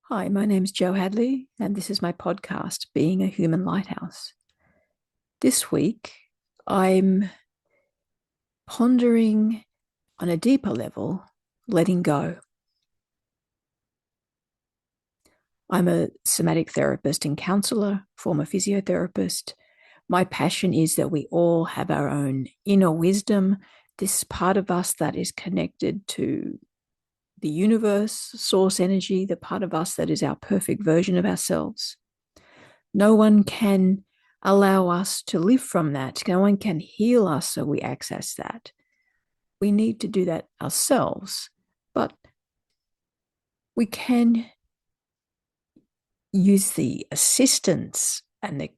Hi, my name's Jo Hadley, and this is my podcast, Being a Human Lighthouse. This week, I'm pondering on a deeper level, letting go. I'm a somatic therapist and counselor, former physiotherapist. My passion is that we all have our own inner wisdom, this part of us that is connected to the universe, source energy, the part of us that is our perfect version of ourselves. No one can allow us to live from that. No one can heal us so we access that. We need to do that ourselves, but we can use the assistance and the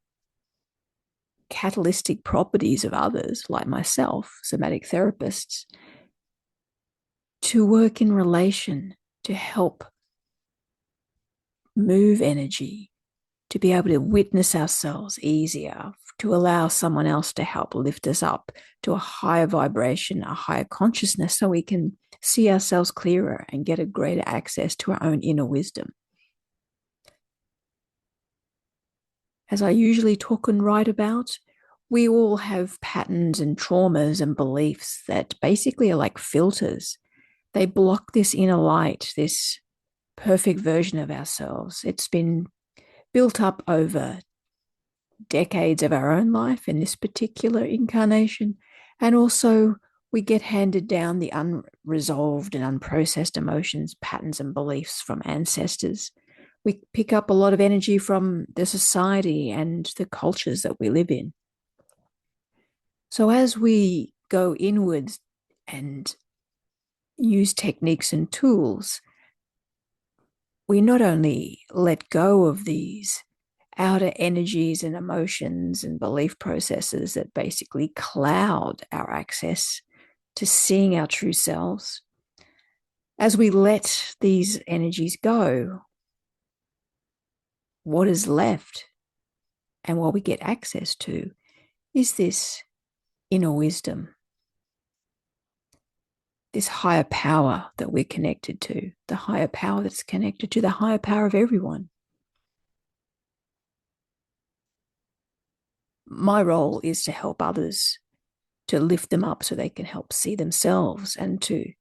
catalytic properties of others, like myself, somatic therapists, to work in relation to help move energy, to be able to witness ourselves easier, to allow someone else to help lift us up to a higher vibration, a higher consciousness, so we can see ourselves clearer and get a greater access to our own inner wisdom. As I usually talk and write about, we all have patterns and traumas and beliefs that basically are like filters. They block this inner light, this perfect version of ourselves. It's been built up over decades of our own life in this particular incarnation. And also, we get handed down the unresolved and unprocessed emotions, patterns, and beliefs from ancestors. We pick up a lot of energy from the society and the cultures that we live in. So, as we go inwards and use techniques and tools, we not only let go of these outer energies and emotions and belief processes that basically cloud our access to seeing our true selves. As we let these energies go, what is left and what we get access to is this inner wisdom, this higher power that we're connected to, the higher power that's connected to the higher power of everyone. My role is to help others, to lift them up so they can help see themselves and to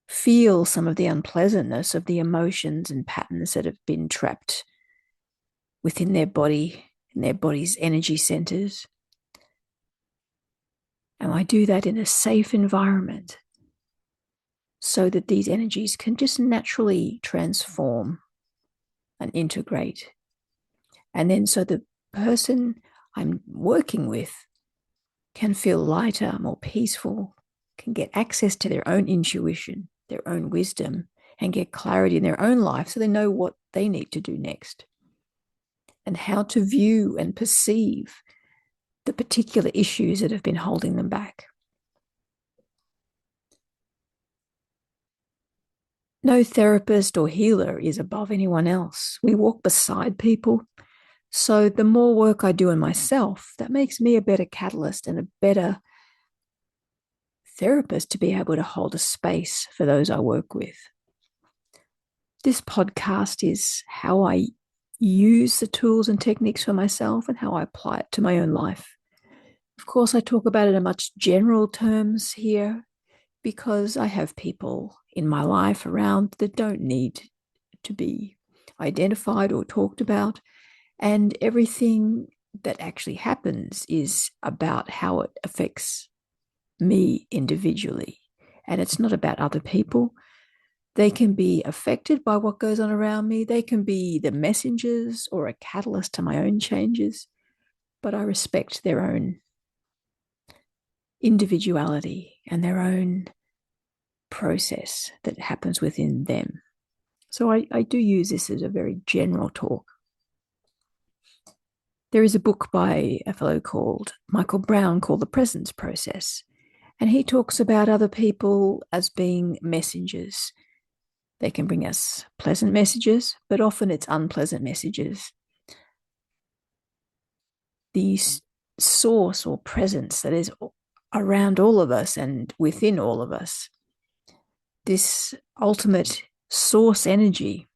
feel some of the unpleasantness of the emotions and patterns that have been trapped within their body, in their body's energy centers. And I do that in a safe environment so that these energies can just naturally transform and integrate. And then so the person I'm working with can feel lighter, more peaceful, can get access to their own intuition, their own wisdom, and get clarity in their own life so they know what they need to do next and how to view and perceive the particular issues that have been holding them back. No therapist or healer is above anyone else. We walk beside people. So the more work I do in myself, that makes me a better catalyst and a better therapist to be able to hold a space for those I work with. This podcast is how I use the tools and techniques for myself and how I apply it to my own life. Of course, I talk about it in much general terms here because I have people in my life around that don't need to be identified or talked about. And everything that actually happens is about how it affects me individually. And it's not about other people. They can be affected by what goes on around me. They can be the messengers or a catalyst to my own changes, but I respect their own individuality and their own process that happens within them. So I do use this as a very general talk. There is a book by a fellow called Michael Brown called The Presence Process, and he talks about other people as being messengers. They can bring us pleasant messages, but often it's unpleasant messages. The source or presence that is around all of us and within all of us, this ultimate source energy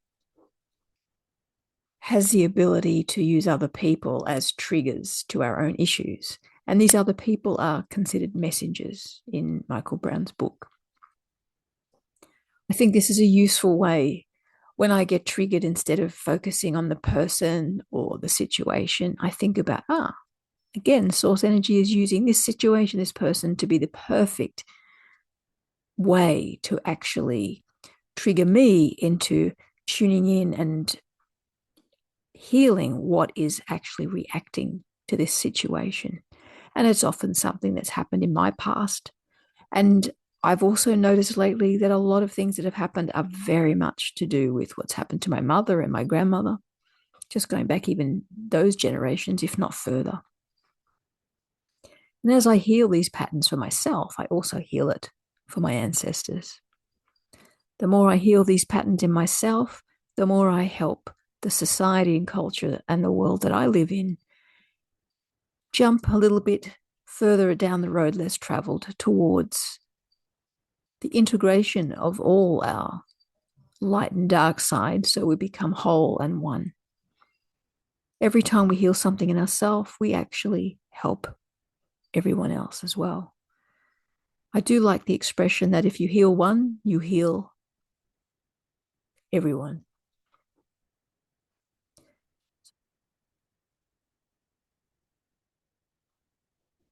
has the ability to use other people as triggers to our own issues. And these other people are considered messengers in Michael Brown's book. I think this is a useful way when I get triggered, instead of focusing on the person or the situation, I think about, again, source energy is using this situation, this person, to be the perfect way to actually trigger me into tuning in and healing what is actually reacting to this situation. And it's often something that's happened in my past. And I've also noticed lately that a lot of things that have happened are very much to do with what's happened to my mother and my grandmother, just going back even those generations, if not further. And as I heal these patterns for myself, I also heal it for my ancestors. The more I heal these patterns in myself, the more I help the society and culture and the world that I live in jump a little bit further down the road less traveled towards the integration of all our light and dark sides, so we become whole and one. Every time we heal something in ourselves, we actually help everyone else as well. I do like the expression that if you heal one, you heal everyone.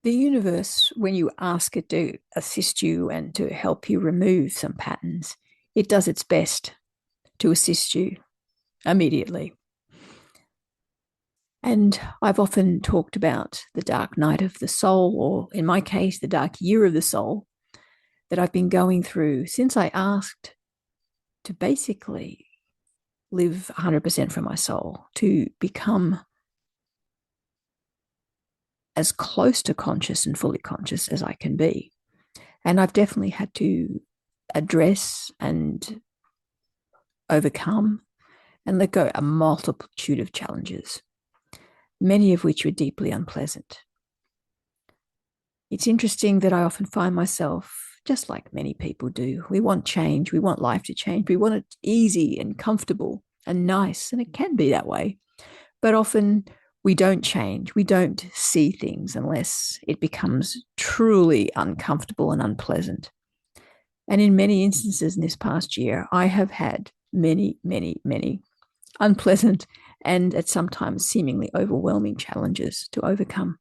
The universe, when you ask it to assist you and to help you remove some patterns, it does its best to assist you immediately. And I've often talked about the dark night of the soul, or in my case, the dark year of the soul, that I've been going through since I asked to basically live 100% from my soul, to become as close to conscious and fully conscious as I can be. And I've definitely had to address and overcome and let go a multitude of challenges, many of which were deeply unpleasant. It's interesting that I often find myself, just like many people do, we want change, we want life to change, we want it easy and comfortable and nice, and it can be that way. But often we don't change, we don't see things unless it becomes truly uncomfortable and unpleasant. And in many instances in this past year, I have had many, many, many unpleasant and at sometimes seemingly overwhelming challenges to overcome.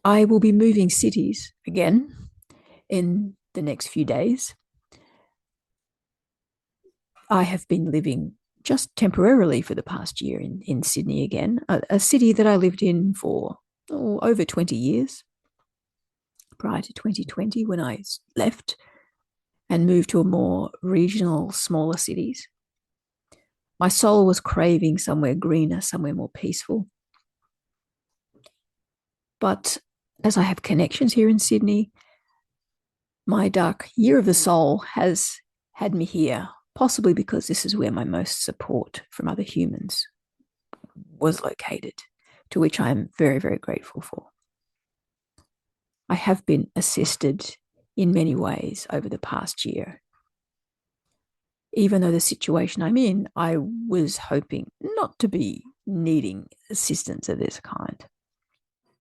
I will be moving cities again in the next few days. I have been living just temporarily for the past year in Sydney again, a city that I lived in for over 20 years prior to 2020 when I left and moved to a more regional, smaller cities. My soul was craving somewhere greener, somewhere more peaceful. But as I have connections here in Sydney, my dark year of the soul has had me here, possibly because this is where my most support from other humans was located, to which I am very, very grateful for. I have been assisted in many ways over the past year. Even though the situation I'm in, I was hoping not to be needing assistance of this kind.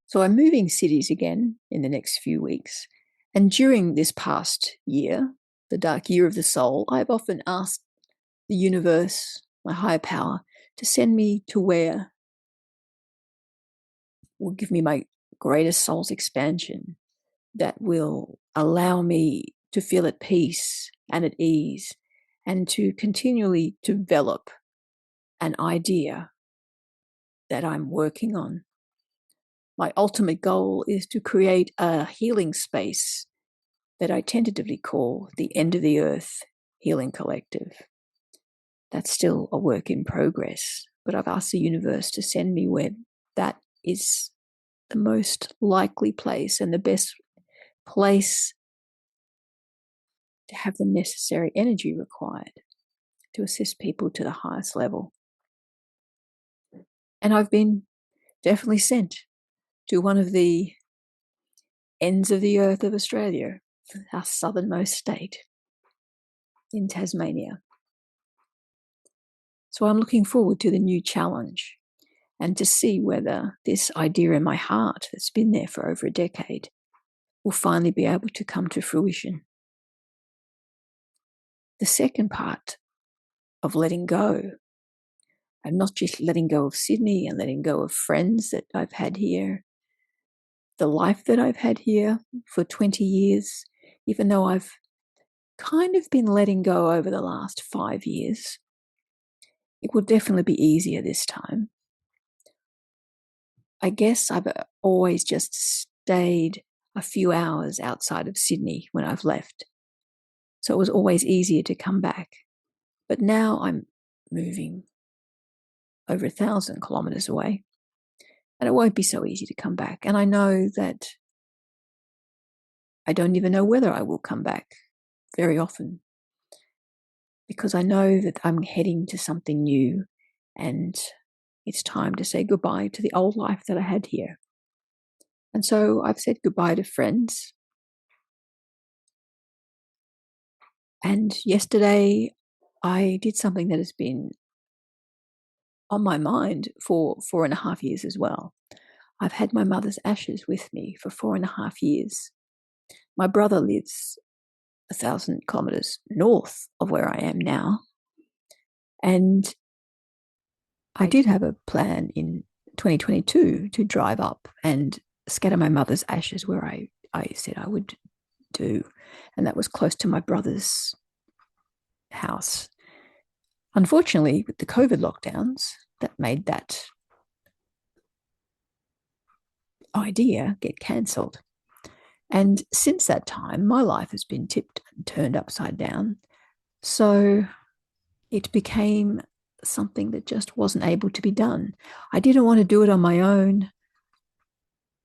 So I'm moving cities again in the next few weeks. And during this past year, the dark year of the soul, I've often asked the universe, my higher power, to send me to where will give me my greatest soul's expansion, that will allow me to feel at peace and at ease, and to continually develop an idea that I'm working on. My ultimate goal is to create a healing space that I tentatively call the End of the Earth Healing Collective. That's still a work in progress, but I've asked the universe to send me where that is the most likely place and the best place to have the necessary energy required to assist people to the highest level. And I've been definitely sent to one of the ends of the earth of Australia, our southernmost state in Tasmania. So I'm looking forward to the new challenge and to see whether this idea in my heart that's been there for over a decade will finally be able to come to fruition. The second part of letting go, and not just letting go of Sydney and letting go of friends that I've had here, the life that I've had here for 20 years, even though I've kind of been letting go over the last 5 years, it will definitely be easier this time. I guess I've always just stayed a few hours outside of Sydney when I've left. So it was always easier to come back. But now I'm moving over 1,000 kilometers away, and it won't be so easy to come back. And I know that I don't even know whether I will come back very often, because I know that I'm heading to something new, and it's time to say goodbye to the old life that I had here. And so I've said goodbye to friends. And yesterday I did something that has been on my mind for 4.5 years as well. I've had my mother's ashes with me for 4.5 years. My brother lives 1,000 kilometers north of where I am now. And I did have a plan in 2022 to drive up and scatter my mother's ashes where I said I would do. And that was close to my brother's house. Unfortunately, with the COVID lockdowns, that made that idea get cancelled. And since that time, my life has been tipped and turned upside down. So it became something that just wasn't able to be done. I didn't want to do it on my own.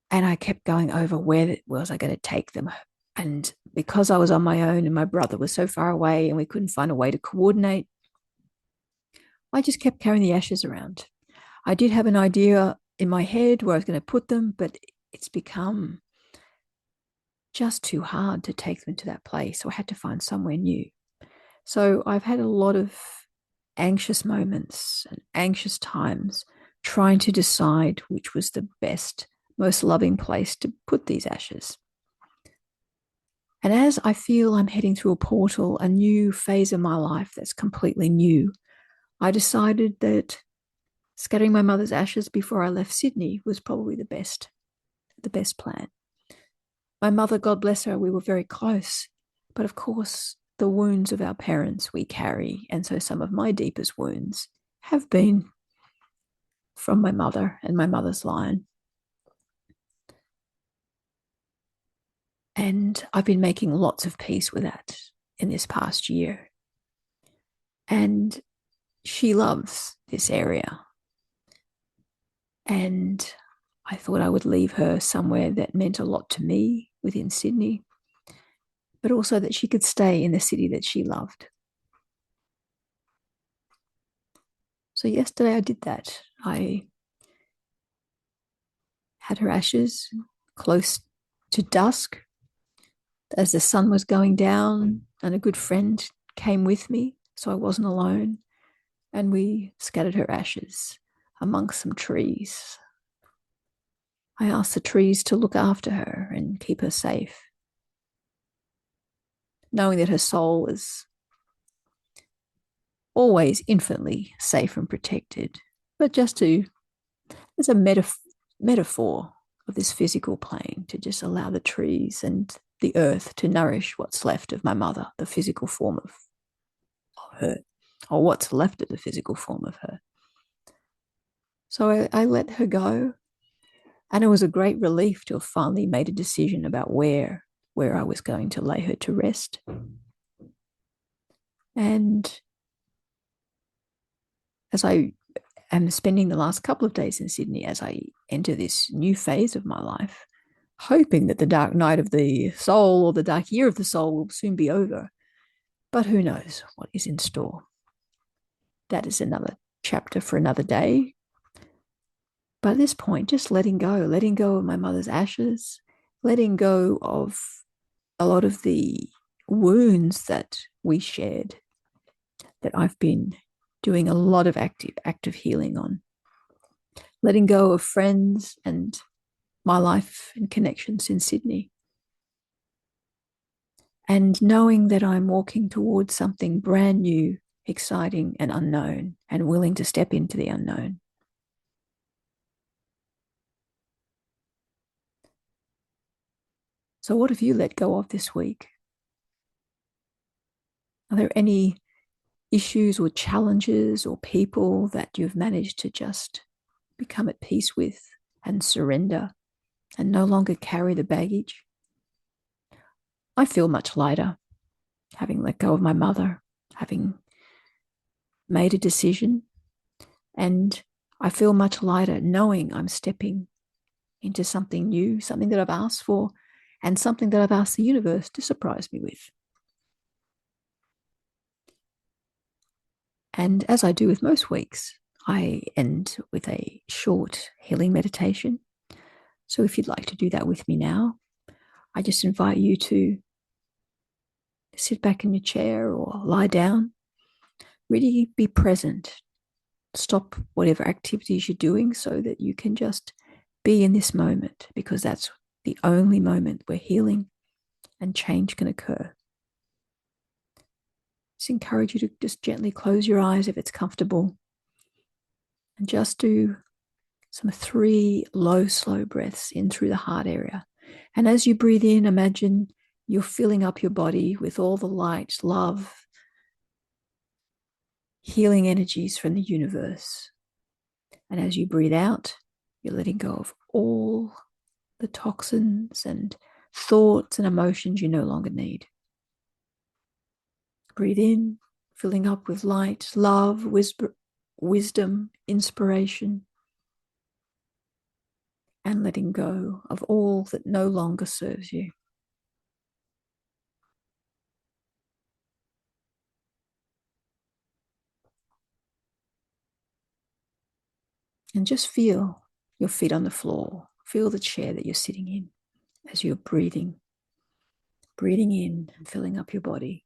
And I kept going over where was I going to take them. And because I was on my own and my brother was so far away and we couldn't find a way to coordinate, I just kept carrying the ashes around. I did have an idea in my head where I was going to put them, but it's become just too hard to take them to that place. So I had to find somewhere new. So I've had a lot of anxious moments and anxious times trying to decide which was the best, most loving place to put these ashes. And as I feel I'm heading through a portal, a new phase of my life that's completely new, I decided that scattering my mother's ashes before I left Sydney was probably the best plan. My mother, God bless her, we were very close. But of course, the wounds of our parents we carry. And so some of my deepest wounds have been from my mother and my mother's line. And I've been making lots of peace with that in this past year. And she loves this area. And I thought I would leave her somewhere that meant a lot to me within Sydney, but also that she could stay in the city that she loved. So yesterday I did that. I had her ashes close to dusk as the sun was going down, and a good friend came with me, so I wasn't alone. And we scattered her ashes amongst some trees. I asked the trees to look after her and keep her safe, knowing that her soul is always infinitely safe and protected, but just as a metaphor of this physical plane, to just allow the trees and the earth to nourish what's left of my mother, the physical form of her, or what's left of the physical form of her. So I let her go, and it was a great relief to have finally made a decision about where I was going to lay her to rest. And as I am spending the last couple of days in Sydney, as I enter this new phase of my life, hoping that the dark night of the soul or the dark year of the soul will soon be over. But who knows what is in store? That is another chapter for another day. But at this point, just letting go of my mother's ashes, letting go of a lot of the wounds that we shared, that I've been doing a lot of active healing on, letting go of friends and my life and connections in Sydney, and knowing that I'm walking towards something brand new, exciting, and unknown, and willing to step into the unknown. So, what have you let go of this week? Are there any issues or challenges or people that you've managed to just become at peace with and surrender and no longer carry the baggage? I feel much lighter having let go of my mother, having made a decision, and I feel much lighter knowing I'm stepping into something new, something that I've asked for, and something that I've asked the universe to surprise me with. And as I do with most weeks, I end with a short healing meditation. So if you'd like to do that with me now, I just invite you to sit back in your chair or lie down, really be present. Stop whatever activities you're doing so that you can just be in this moment, because that's the only moment where healing and change can occur. Just encourage you to just gently close your eyes if it's comfortable, and just do some 3 low, slow breaths in through the heart area. And as you breathe in, imagine you're filling up your body with all the light, love, healing energies from the universe. And as you breathe out, you're letting go of all the toxins and thoughts and emotions you no longer need. Breathe in, filling up with light, love, wisdom, inspiration, and letting go of all that no longer serves you. And just feel your feet on the floor. Feel the chair that you're sitting in as you're breathing in and filling up your body.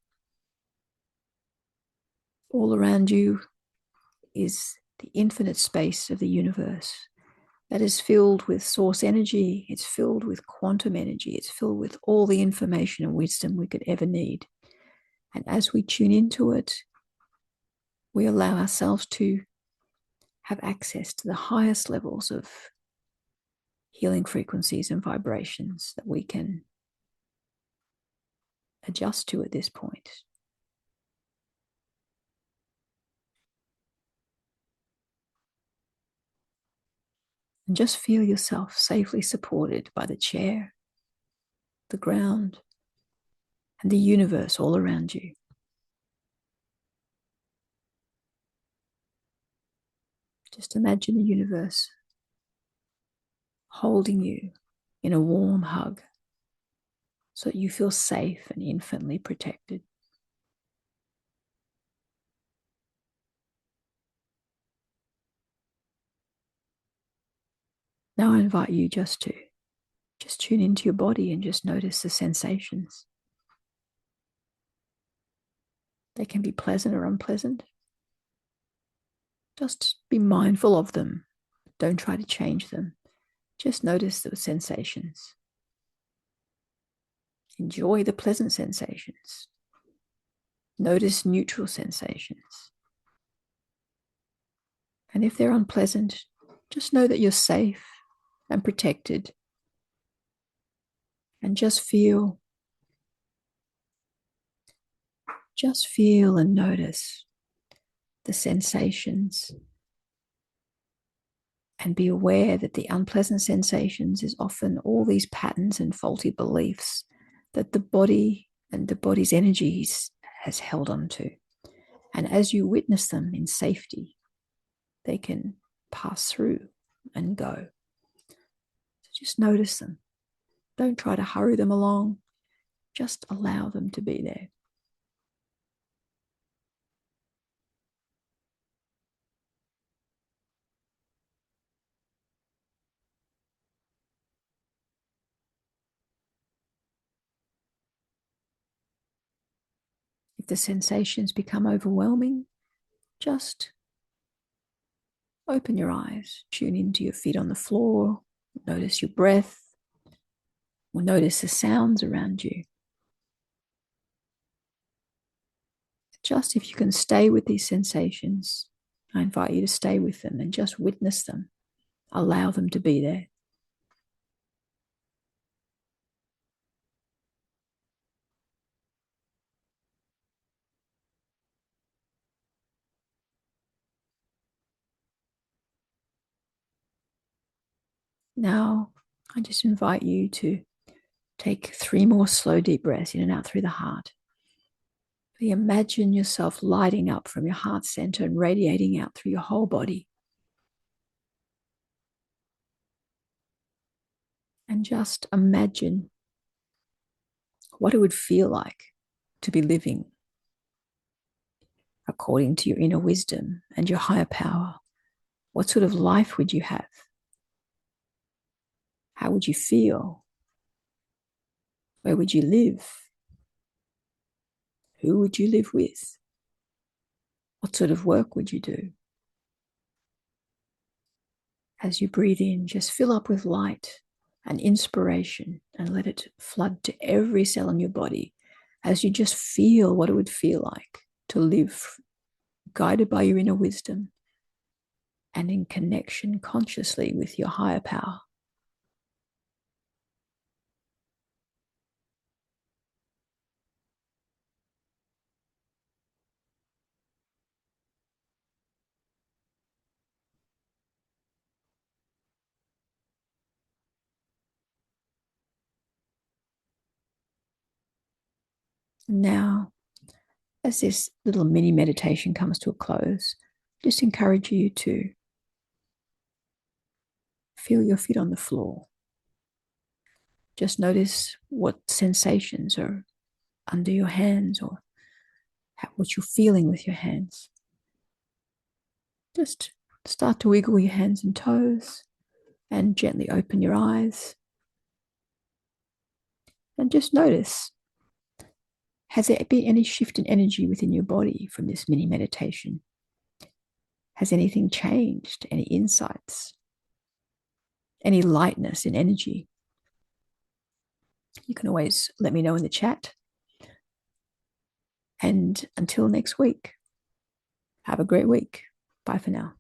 All around you is the infinite space of the universe that is filled with source energy. It's filled with quantum energy. It's filled with all the information and wisdom we could ever need. And as we tune into it, we allow ourselves to have access to the highest levels of healing frequencies and vibrations that we can adjust to at this point. And just feel yourself safely supported by the chair, the ground, and the universe all around you. Just imagine the universe holding you in a warm hug so that you feel safe and infinitely protected. Now I invite you just to tune into your body and just notice the sensations. They can be pleasant or unpleasant. Just be mindful of them. Don't try to change them. Just notice the sensations. Enjoy the pleasant sensations. Notice neutral sensations. And if they're unpleasant, just know that you're safe and protected. And just feel and notice the sensations. And be aware that the unpleasant sensations is often all these patterns and faulty beliefs that the body and the body's energies has held on to. And as you witness them in safety, they can pass through and go. So just notice them. Don't try to hurry them along. Just allow them to be there. If the sensations become overwhelming, Just open your eyes, tune into your feet on the floor, notice your breath, or notice the sounds around you. Just if you can stay with these sensations, I invite you to stay with them and just witness them. Allow them to be there. Now, I just invite you to take 3 more slow, deep breaths in and out through the heart. Imagine yourself lighting up from your heart center and radiating out through your whole body. And just imagine what it would feel like to be living according to your inner wisdom and your higher power. What sort of life would you have? How would you feel? Where would you live? Who would you live with? What sort of work would you do? As you breathe in, just fill up with light and inspiration and let it flood to every cell in your body as you just feel what it would feel like to live guided by your inner wisdom and in connection consciously with your higher power. Now, as this little mini meditation comes to a close, just encourage you to feel your feet on the floor. Just notice what sensations are under your hands or what you're feeling with your hands. Just start to wiggle your hands and toes and gently open your eyes. And just notice, has there been any shift in energy within your body from this mini meditation? Has anything changed? Any insights? Any lightness in energy? You can always let me know in the chat. And until next week, have a great week. Bye for now.